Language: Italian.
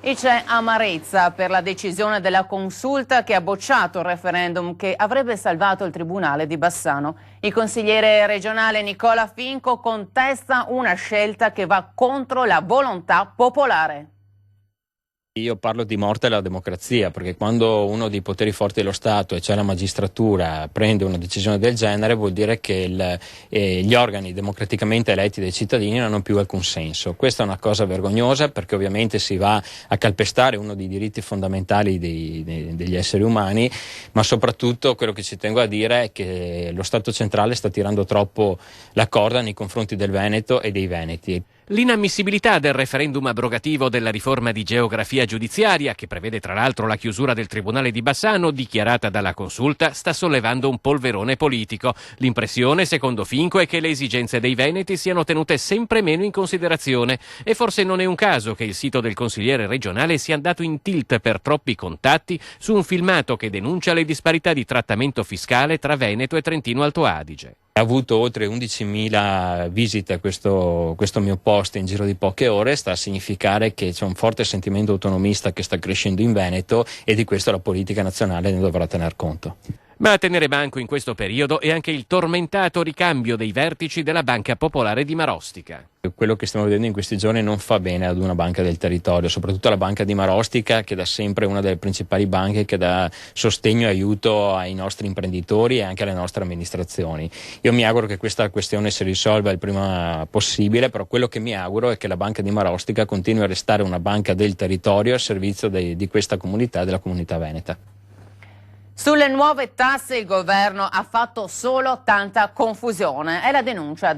E c'è amarezza per la decisione della Consulta che ha bocciato il referendum che avrebbe salvato il Tribunale di Bassano. Il consigliere regionale Nicola Finco contesta una scelta che va contro la volontà popolare. Io parlo di morte alla democrazia, perché quando uno dei poteri forti dello Stato, e cioè la magistratura, prende una decisione del genere, vuol dire che gli organi democraticamente eletti dai cittadini non hanno più alcun senso. Questa è una cosa vergognosa, perché ovviamente si va a calpestare uno dei diritti fondamentali degli esseri umani, ma soprattutto quello che ci tengo a dire è che lo Stato centrale sta tirando troppo la corda nei confronti del Veneto e dei veneti. L'inammissibilità del referendum abrogativo della riforma di geografia giudiziaria, che prevede tra l'altro la chiusura del Tribunale di Bassano, dichiarata dalla Consulta, sta sollevando un polverone politico. L'impressione, secondo Finco, è che le esigenze dei veneti siano tenute sempre meno in considerazione e forse non è un caso che il sito del consigliere regionale sia andato in tilt per troppi contatti su un filmato che denuncia le disparità di trattamento fiscale tra Veneto e Trentino Alto Adige. Ha avuto oltre 11.000 visite a questo mio post in giro di poche ore, sta a significare che c'è un forte sentimento autonomista che sta crescendo in Veneto e di questo la politica nazionale ne dovrà tener conto. Ma a tenere banco in questo periodo è anche il tormentato ricambio dei vertici della Banca Popolare di Marostica. Quello che stiamo vedendo in questi giorni non fa bene ad una banca del territorio, soprattutto alla Banca di Marostica, che da sempre è una delle principali banche che dà sostegno e aiuto ai nostri imprenditori e anche alle nostre amministrazioni. Io mi auguro che questa questione si risolva il prima possibile, però quello che mi auguro è che la Banca di Marostica continui a restare una banca del territorio a servizio di questa comunità, della comunità veneta. Sulle nuove tasse il governo ha fatto solo tanta confusione. È la denuncia